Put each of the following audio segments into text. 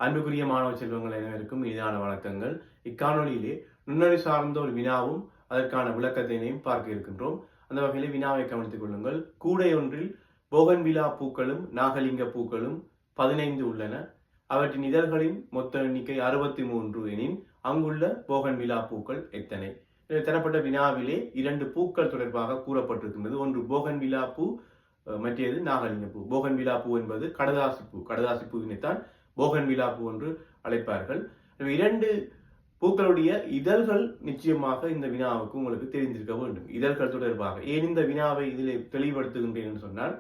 அன்புக்குரிய மாணவ செல்வங்கள் அனைவருக்கும் இனிதான வணக்கங்கள். இக்காணொலியிலே நுண்ணறி சார்ந்த ஒரு வினாவும் அதற்கான விளக்கத்தினையும் பார்க்க இருக்கின்றோம். அந்த வகையிலே வினாவை கவனித்துக் கொள்ளுங்கள். கூடை ஒன்றில் போகன்விலா பூக்களும் நாகலிங்க பூக்களும் 15 உள்ளன. அவற்றின் இதழ்களின் மொத்த எண்ணிக்கை 63 எனின் அங்குள்ள போகன்விலா பூக்கள் எத்தனை? தரப்பட்ட வினாவிலே 2 பூக்கள் தொடர்பாக கூறப்பட்டிருக்கின்றது. ஒன்று போகன்விலா பூ, மற்றது நாகலிங்க பூ. போகன்விலா பூ என்பது கடதாசி பூ. கடதாசி பூவினைத்தான் போகன்விலா பூ என்று அழைப்பார்கள். 2 பூக்களுடைய இதழ்கள் நிச்சயமாக இந்த வினாவுக்கு உங்களுக்கு தெரிந்திருக்க வேண்டும். இதழ்கள் தொடர்பாக ஏன் இந்த வினாவை இதில் தெளிவுபடுத்துகின்றேன் என்று சொன்னால்,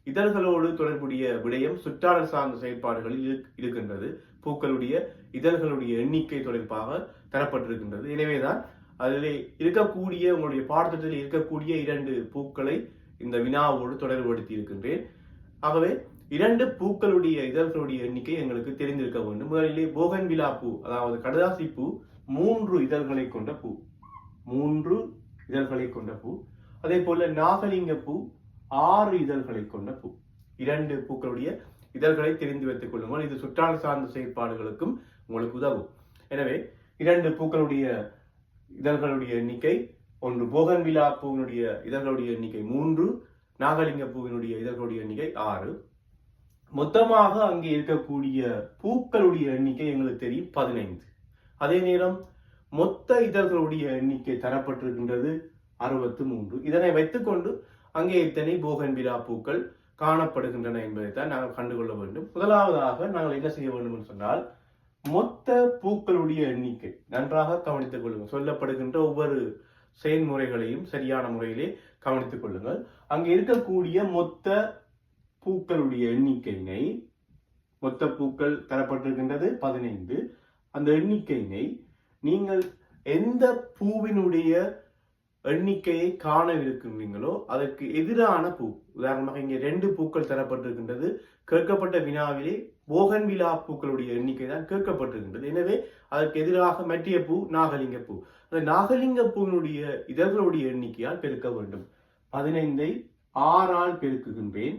இதழ்களோடு தொடர்புடைய விடயம் சுற்றாடல் சார்ந்த செயற்பாடுகளில் இருக்கின்றது. பூக்களுடைய இதழ்களுடைய எண்ணிக்கை தொடர்பாக தரப்பட்டிருக்கின்றது. எனவேதான் அதில் இருக்கக்கூடிய உங்களுடைய பாடத்திட்டத்தில் இருக்கக்கூடிய 2 பூக்களை இந்த வினாவோடு தொடர்புபடுத்தி இருக்கின்றேன். ஆகவே 2 பூக்களுடைய இதழ்களுடைய எண்ணிக்கை எங்களுக்கு தெரிந்திருக்க வேண்டும். முதலிலே போகன்விலா பூ, அதாவது கடதாசி பூ 3 இதழ்களை கொண்ட பூ. 3 இதழ்களை கொண்ட பூ. அதே போல நாகலிங்க பூ 6 இதழ்களை கொண்ட பூ. 2 பூக்களுடைய இதழ்களை தெரிந்து வைத்துக் கொள்ளுங்கள். இது சுற்றாடல் சார்ந்த செயற்பாடுகளுக்கும் உங்களுக்கு உதவும். எனவே 2 பூக்களுடைய இதழ்களுடைய எண்ணிக்கை, ஒன்று போகன்விலா பூவினுடைய இதழ்களுடைய எண்ணிக்கை 3, நாகலிங்க பூவினுடைய இதழ்களுடைய எண்ணிக்கை 6. மொத்தமாக அங்கே இருக்கக்கூடிய பூக்களுடைய எண்ணிக்கை எங்களுக்கு தெரியும் 15. அதே நேரம் மொத்த இதழ்களுடைய எண்ணிக்கை தரப்பட்டிருக்கின்றது 63. இதனை வைத்துக்கொண்டு அங்கே எத்தனை போகன்விலா பூக்கள் காணப்படுகின்றன என்பதைத்தான் நாங்கள் கண்டுகொள்ள வேண்டும். முதலாவதாக நாங்கள் என்ன செய்ய வேண்டும் என்று சொன்னால், மொத்த பூக்களுடைய எண்ணிக்கை நன்றாக கவனித்துக் கொள்ளுங்கள். சொல்லப்படுகின்ற ஒவ்வொரு செயல்முறைகளையும் சரியான முறையிலே கவனித்துக் கொள்ளுங்கள். அங்கே இருக்கக்கூடிய மொத்த பூக்களுடைய எண்ணிக்கையினை, மொத்த பூக்கள் தரப்பட்டிருக்கின்றது 15. அந்த எண்ணிக்கையினை நீங்கள் எந்த பூவினுடைய எண்ணிக்கையை காணவிருக்கின்றீங்களோ அதற்கு எதிரான பூ, உதாரணமாக இங்கே 2 பூக்கள் தரப்பட்டிருக்கின்றது. கேட்கப்பட்ட வினாவிலே போகன்விலா பூக்களுடைய எண்ணிக்கை தான் கேட்கப்பட்டிருக்கின்றது. எனவே அதற்கு எதிராக மற்றிய பூ நாகலிங்க பூ. அந்த நாகலிங்க பூவினுடைய இதழ்களுடைய எண்ணிக்கையால் பெருக்க வேண்டும். 15ஐ 6ஆல் பெருக்குகின்றேன்.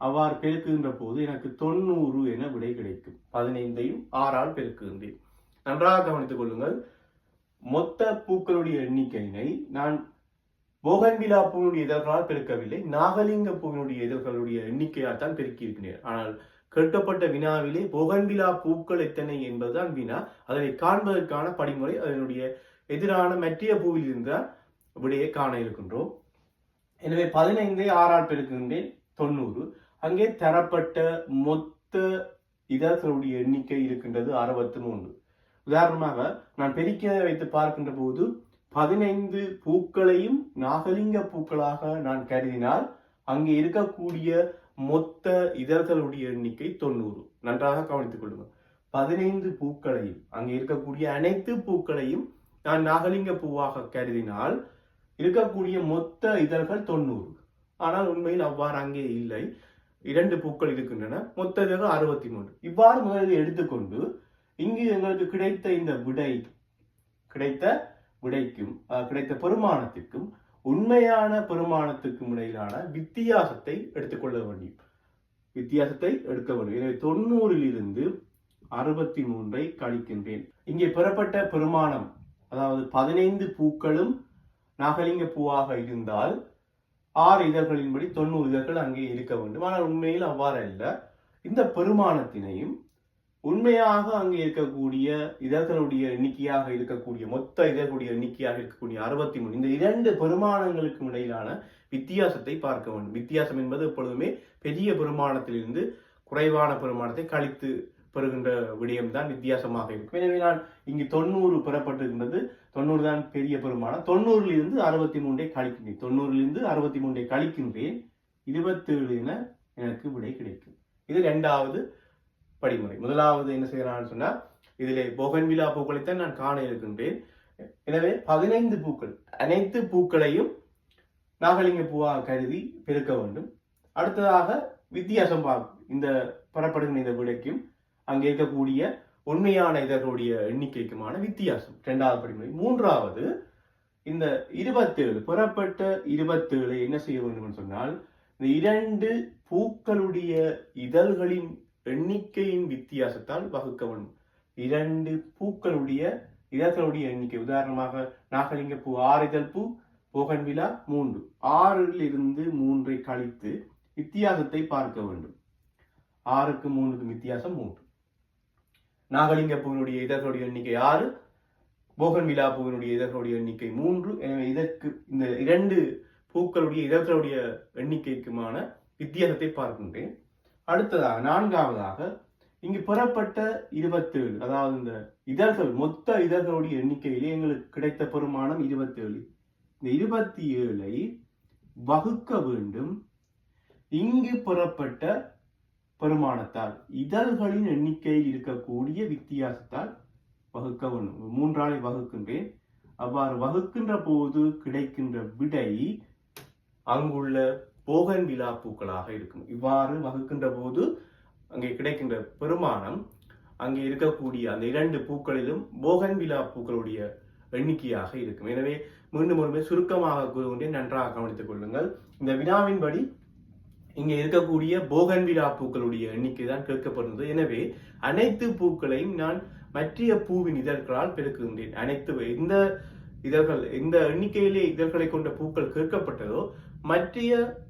அவ்வாறு பெருக்குகின்ற போது எனக்கு 90 என விடை கிடைக்கும். 15ஐயும் 6ஆல் பெருக்குகின்றேன். நன்றாக கவனித்துக் கொள்ளுங்கள். மொத்த பூக்களுடைய எண்ணிக்கையினை நான் போகன்விலா பூவினுடைய இதழ்களால் பெருக்கவில்லை, நாகலிங்க பூவினுடைய இதழ்களுடைய எண்ணிக்கையால் தான் பெருக்கி இருக்கிறேன். ஆனால் கேட்கப்பட்ட வினாவிலே போகன்விலா பூக்கள் எத்தனை என்பதுதான் வினா. அதனை காண்பதற்கான படிமுறை அதனுடைய எதிரான மற்றிய பூவில் இருந்தால் விடையை காண இருக்கின்றோம். எனவே 15ஐ 6ஆல் பெருக்குகின்றேன், 90. அங்கே தரப்பட்ட மொத்த இதழ்களுடைய எண்ணிக்கை இருக்கின்றது 63. உதாரணமாக நான் பெருக்கியதை வைத்து பார்க்கின்ற போது 15 பூக்களையும் நாகலிங்க பூக்களாக நான் கருதினால் அங்கே இருக்கக்கூடிய மொத்த இதழ்களுடைய எண்ணிக்கை 90. நன்றாக கவனித்துக் கொள்ளுங்கள். 15 பூக்களையும், அங்கே இருக்கக்கூடிய அனைத்து பூக்களையும் நான் நாகலிங்க பூவாக கருதினால் இருக்கக்கூடிய மொத்த இதழ்கள் 90. ஆனால் உண்மையில் அவ்வாறு அங்கே இல்லை. 2 பூக்கள் இருக்கின்றன, மொத்த இதழ்கள் 63. இவ்வாறு முதலில் எடுத்துக்கொண்டு இங்கு எங்களுக்கு கிடைத்த இந்த கிடைத்த பெருமானத்திற்கும் உண்மையான பெருமானத்திற்கும் இடையிலான வித்தியாசத்தை எடுத்துக்கொள்ள வேண்டும். வித்தியாசத்தை எடுக்க வேண்டும். எனவே 90லிருந்து 63ஐ கழிக்கின்றேன். இங்கே பெறப்பட்ட பெருமானம், அதாவது 15 பூக்களும் நாகலிங்க பூவாக இருந்தால் 6 இதழ்களின்படி 90 இதழ்கள் அங்கே இருக்க வேண்டும். ஆனால் உண்மையில் அவ்வாறு அல்ல. இந்த பெருமானத்தினையும் உண்மையாக அங்கே இருக்கக்கூடிய இதழ்களுடைய எண்ணிக்கையாக இருக்கக்கூடிய மொத்த இதழ்களுடைய எண்ணிக்கையாக இருக்கக்கூடிய 63, இந்த 2 பெருமானங்களுக்கு இடையிலான வித்தியாசத்தை பார்க்க வேண்டும். வித்தியாசம் என்பது எப்பொழுதுமே பெரிய பெருமானத்திலிருந்து குறைவான பெருமானத்தை கழித்து பெறுகின்ற விடயம்தான் வித்தியாசமாக இருக்கும். எனவே நான் இங்கு 90 பெறப்பட்டிருக்கின்றது, 90 தான் பெரிய பெருமானம். 90லிருந்து 63ஐ கழிக்கின்றேன். 90லிருந்து 63ஐ கழிக்கின்றேன், 27 என எனக்கு விடை கிடைக்கும். இது 2வது படிமுறை. முதலாவது என்ன செய்யறான்னு சொன்னா, இதிலே போகன்விலா பூக்களைத்தான் நான் காண இருக்கின்றேன். எனவே 15 பூக்கள், அனைத்து பூக்களையும் நாகலிங்க பூவாக கருதி பெருக்க வேண்டும். அடுத்ததாக வித்தியாசம் பார்க்கும். இந்த பெறப்படுகின்ற இந்த விடைக்கும் அங்கே இருக்கக்கூடிய உண்மையான இதழ்களுடைய எண்ணிக்கைக்குமான வித்தியாசம் 2வது படிமுறை. 3வது, இந்த 27 பெறப்பட்ட 27 என்ன செய்ய வேண்டும் சொன்னால், இந்த 2 பூக்களுடைய இதழ்களின் எண்ணிக்கையின் வித்தியாசத்தால் வகுக்க வேண்டும். 2 பூக்களுடைய இதழ்களுடைய எண்ணிக்கை, உதாரணமாக நாகலிங்க பூ 6 இதழ் பூ, போகன்விலா 3, 6 இருந்து 3 கழித்து வித்தியாசத்தை பார்க்க வேண்டும். 6க்கு 3க்கு வித்தியாசம் 3. நாகலிங்க பூவினுடைய இதழ்களுடைய எண்ணிக்கை 6, போகன்விலா பூவினுடைய இதழ்களுடைய எண்ணிக்கை 3. எனவே இதற்கு இந்த 2 பூக்களுடைய இதழ்களுடைய எண்ணிக்கைக்குமான வித்தியாசத்தை பார்க்கின்றேன். அடுத்ததாக 4வதாக இங்கு பெறப்பட்ட 27, அதாவது இந்த இதழ்கள் மொத்த இதழ்களுடைய எண்ணிக்கையிலே எங்களுக்கு கிடைத்த பெருமானம் 27. இந்த 27ஐ வகுக்க வேண்டும் இங்கு பெறப்பட்ட பெருமானத்தால், இதழ்களின் எண்ணிக்கையில் இருக்கக்கூடிய வித்தியாசத்தால் வகுக்க வேண்டும். 3ஆல் வகுக்கின்றேன். அவ்வாறு வகுக்கின்ற போது கிடைக்கின்ற விடை அங்குள்ள போகன்விலா பூக்களாக இருக்கும். இவ்வாறு வகுக்கின்ற போது அங்கே கிடைக்கின்ற பெருமானம் அங்கே இருக்கக்கூடிய அந்த 2 பூக்களிலும் போகன்விலா பூக்களுடைய எண்ணிக்கையாக இருக்கும். எனவே மீண்டும் ஒருமே சுருக்கமாக கூறுகின்றேன், நன்றாக கவனித்துக் கொள்ளுங்கள். இந்த வினாவின்படி இங்கே இருக்கக்கூடிய போகன்விலா பூக்களுடைய எண்ணிக்கை தான் கேட்கப்படுகிறது. எனவே அனைத்து பூக்களையும் நான் மற்ற பூவின் இதழ்களால் பெருக்குகின்றேன். அனைத்து எந்த இதழ்கள் எந்த எண்ணிக்கையிலே இதழ்களை கொண்ட பூக்கள் கேட்கப்பட்டதோ மற்ற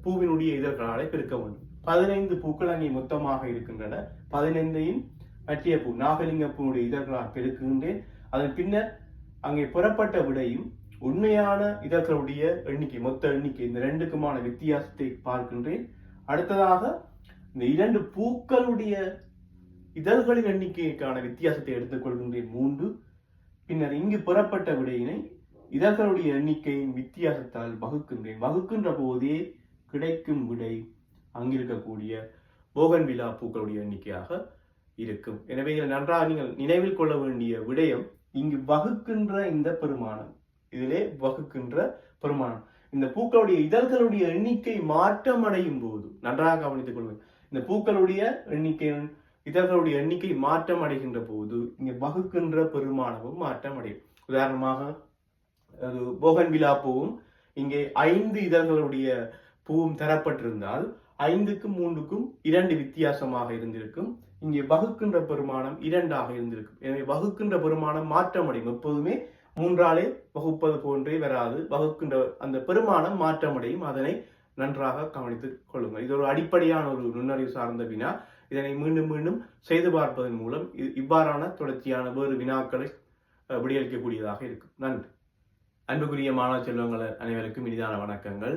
பூவினுடைய இதழ்களாலே பெருக்க வேண்டும். 15 பூக்கள் அங்கே மொத்தமாக இருக்கின்றன. 15ஐயும் மற்ற பூ நாகலிங்க பூனுடைய இதழ்களால் பெருக்குகின்றேன். அதன் பின்னர் அங்கே புறப்பட்ட விடையும் உண்மையான இதழ்களுடைய எண்ணிக்கை, மொத்த எண்ணிக்கை, இந்த 2க்குமான வித்தியாசத்தை பார்க்கின்றேன். அடுத்ததாக இந்த 2 பூக்களுடைய இதழ்களின் எண்ணிக்கைக்கான வித்தியாசத்தை எடுத்துக்கொள்கின்றேன் 3. பின்னர் இங்கு புறப்பட்ட விடையினை இதழ்களுடைய எண்ணிக்கையின் வித்தியாசத்தால் வகுக்கின்றேன். வகுக்கின்ற போதே கிடைக்கும் விடை அங்கிருக்கக்கூடிய போகன்விலா பூக்களுடைய எண்ணிக்கையாக இருக்கும். எனவே நன்றாக நீங்கள் நினைவில் கொள்ள வேண்டிய விடயம், இங்கு வகுக்கின்ற இந்த பெருமானம், இதிலே வகுக்கின்ற பெருமானம், இந்த பூக்களுடைய இதழ்களுடைய எண்ணிக்கை மாற்றம் அடையும் போது, நன்றாக கவனித்துக் கொள்வேன், இந்த பூக்களுடைய எண்ணிக்கை இதழ்களுடைய எண்ணிக்கை மாற்றம் அடைகின்ற போது இங்கே வகுக்கின்ற பெருமானமும் மாற்றம் அடையும். உதாரணமாக போகன்விலா பூவும் இங்கே 5 இதழ்களுடைய பூவும் தரப்பட்டிருந்தால் 5க்கும் 3க்கும் 2 வித்தியாசமாக இருந்திருக்கும். இங்கே வகுக்கின்ற பெருமானம் 2ஆக இருந்திருக்கும். எனவே வகுக்கின்ற பெருமானம் மாற்றமடையும். எப்போதுமே 3ஆலே வகுப்பது போன்றே வராது. வகுக்கின்ற அந்த பெருமானம் மாற்றமடையும். அதனை நன்றாக கவனித்துக் கொள்ளுங்கள். இது ஒரு அடிப்படையான ஒரு நுண்ணறிவு சார்ந்த வினா. இதனை மீண்டும் மீண்டும் செய்து பார்ப்பதன் மூலம் இவ்வாறான தொடர்ச்சியான வேறு வினாக்களை விடையளிக்கக்கூடியதாக இருக்கும். நன்றி. அன்புக்குரிய மாணவ செல்வங்கள் அனைவருக்கும் இனிதான வணக்கங்கள்.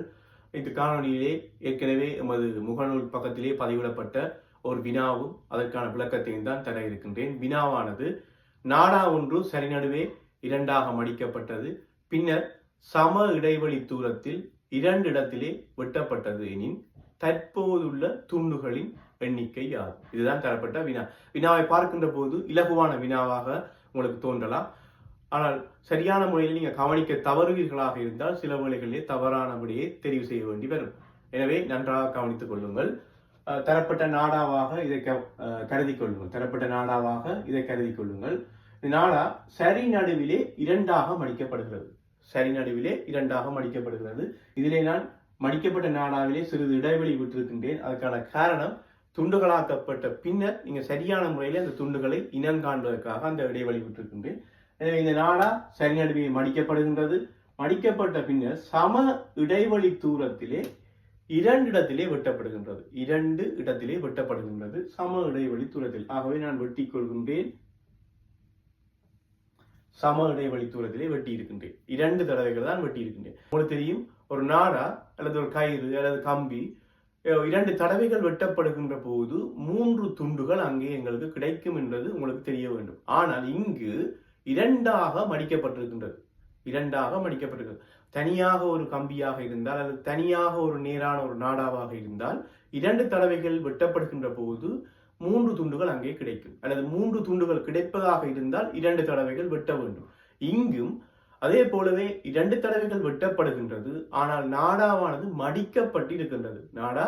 இந்த காணொலியிலே ஏற்கனவே எமது முகநூல் பக்கத்திலே பதிவிடப்பட்ட ஒரு வினாவும் அதற்கான விளக்கத்தையும் தான் தர இருக்கின்றேன். வினாவானது நாடா ஒன்று சரிநடுவே 2ஆக மடிக்கப்பட்டது, பின்னர் சம இடைவெளி தூரத்தில் 2 இடத்திலே வெட்டப்பட்டது எனின் தற்போதுள்ள துண்டுகளின் எண்ணிக்கை யாது? இதுதான் தரப்பட்ட வினா. வினாவை பார்க்கின்ற போது இலகுவான வினாவாக உங்களுக்கு தோன்றலாம். ஆனால் சரியான முறையில் நீங்கள் கவனிக்க தவறுவீர்களாக இருந்தால் சில வேளைகளிலே தவறான விடையை தெரிவு செய்ய வேண்டி வரும். எனவே நன்றாக கவனித்துக் கொள்ளுங்கள். தரப்பட்ட நாடாவாக இதை கருதி கொள்ளுங்கள். தரப்பட்ட நாடாவாக இதை கருதி கொள்ளுங்கள். நாடா சரி நடுவிலே 2ஆக மடிக்கப்படுகிறது. சரி நடுவிலே 2ஆக மடிக்கப்படுகிறது. இதிலே நான் மடிக்கப்பட்ட நாடாவிலே சிறிது இடைவெளி விட்டிருக்கின்றேன். அதுக்கான காரணம், துண்டுகளாக்கப்பட்ட பின்னர் நீங்க சரியான முறையில் அந்த துண்டுகளை இனங்காண்பதற்காக அந்த இடைவெளி விட்டிருக்கின்றேன். எனவே இந்த நாடா சரி நடுவே மடிக்கப்படுகின்றது. மடிக்கப்பட்ட பின்னர் சம இடைவெளி தூரத்திலே 2 இடத்திலே வெட்டப்படுகின்றது. 2 இடத்திலே வெட்டப்படுகின்றது சம இடைவெளி தூரத்தில். ஆகவே நான் வெட்டி கொள்கின்றேன். சம இடைவெளி தூரத்திலே வெட்டி இருக்கின்றேன். 2 தடவைகள் தான் வெட்டி இருக்கின்றேன். உங்களுக்கு தெரியும், ஒரு நாடா அல்லது ஒரு கயிறு அல்லது கம்பி 2 தடவைகள் வெட்டப்படுகின்ற போது 3 துண்டுகள் அங்கே எங்களுக்கு கிடைக்கும் என்பது உங்களுக்கு தெரிய வேண்டும். ஆனால் இங்கு 2ஆக மடிக்கப்பட்டிருக்கின்றது. 2ஆக மடிக்கப்பட்டிருக்கிறது. தனியாக ஒரு கம்பியாக இருந்தால் அல்லது தனியாக ஒரு நேரான ஒரு நாடாவாக இருந்தால் 2 தடவைகள் வெட்டப்படுகின்ற போது 3 துண்டுகள் அங்கே கிடைக்கும். அல்லது 3 துண்டுகள் கிடைப்பதாக இருந்தால் 2 தடவைகள் வெட்ட வேண்டும். இங்கும் அதே போலவே 2 தடவைகள் வெட்டப்படுகின்றது. ஆனால் நாடாவானது மடிக்கப்பட்டிருக்கின்றது. நாடா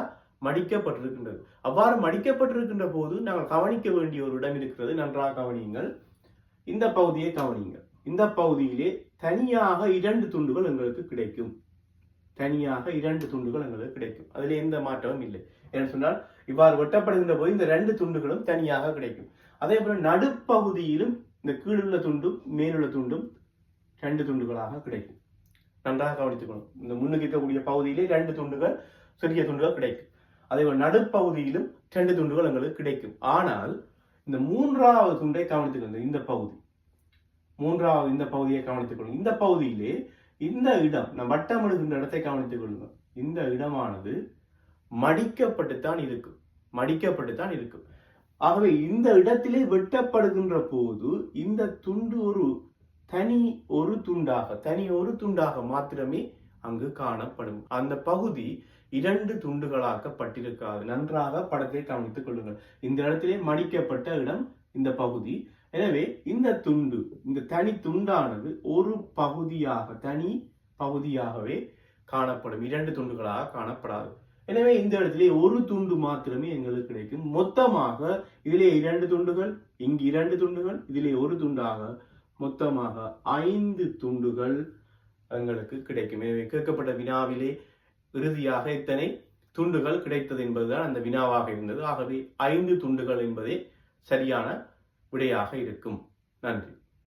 மடிக்கப்பட்டிருக்கின்றது. அவ்வாறு மடிக்கப்பட்டிருக்கின்ற போது நாங்கள் கவனிக்க வேண்டிய ஒரு இடம் இருக்கிறது. நன்றாக கவனியுங்கள். இந்த பகுதியை கவனியுங்கள். இந்த பகுதியிலே தனியாக 2 துண்டுகள் எங்களுக்கு கிடைக்கும். தனியாக 2 துண்டுகள் எங்களுக்கு கிடைக்கும். அதில் எந்த மாற்றமும் இல்லை. என்று சொன்னால் இவ்வாறு வெட்டப்படுகின்ற போது இந்த 2 துண்டுகளும் தனியாக கிடைக்கும். அதே போல நடுப்பகுதியிலும் இந்த கீழுள்ள துண்டும் மேலுள்ள துண்டும் 2 துண்டுகளாக கிடைக்கும். நன்றாக கவனித்துக்கணும். இந்த முன்னுக்கு இருக்கக்கூடிய பகுதியிலே 2 துண்டுகள், சிறிய துண்டுகள் கிடைக்கும். அதே போல நடுப்பகுதியிலும் 2 துண்டுகள் எங்களுக்கு கிடைக்கும். ஆனால் இந்த 3வது துண்டை கவனித்துக்கணும். இந்த பகுதி 3வது இந்த பகுதியை கவனித்துக் கொள்ளுங்கள். இந்த பகுதியிலே இந்த இடம் நம் வட்டமிடுகின்ற இடத்தை கவனித்துக் கொள்ளுங்கள். இந்த இடமானது மடிக்கப்பட்டுத்தான் இருக்கும். மடிக்கப்பட்டுத்தான் இருக்கும். ஆகவே இந்த இடத்திலே வெட்டப்படுகின்ற போது இந்த துண்டு தனி ஒரு துண்டாக மாத்திரமே அங்கு காணப்படும். அந்த பகுதி 2 துண்டுகளாக்கப்பட்டிருக்காது. நன்றாக படத்தை கவனித்துக் கொள்ளுங்கள். இந்த இடத்திலே மடிக்கப்பட்ட இடம் இந்த பகுதி. எனவே இந்த துண்டு, இந்த தனி துண்டானது ஒரு பகுதியாக, தனி பகுதியாகவே காணப்படும். 2 துண்டுகளாக காணப்படாது. எனவே இந்த இடத்திலே ஒரு துண்டு மாத்திரமே எங்களுக்கு கிடைக்கும். மொத்தமாக இதிலே 2 துண்டுகள், இங்கு 2 துண்டுகள், இதிலே ஒரு துண்டாக மொத்தமாக 5 துண்டுகள் எங்களுக்கு கிடைக்கும். எனவே கேட்கப்பட்ட வினாவிலே இறுதியாக எத்தனை துண்டுகள் கிடைத்தது என்பதுதான் அந்த வினாவாக இருந்தது. ஆகவே 5 துண்டுகள் என்பதே சரியான விடையாக இருக்கும். நன்றி.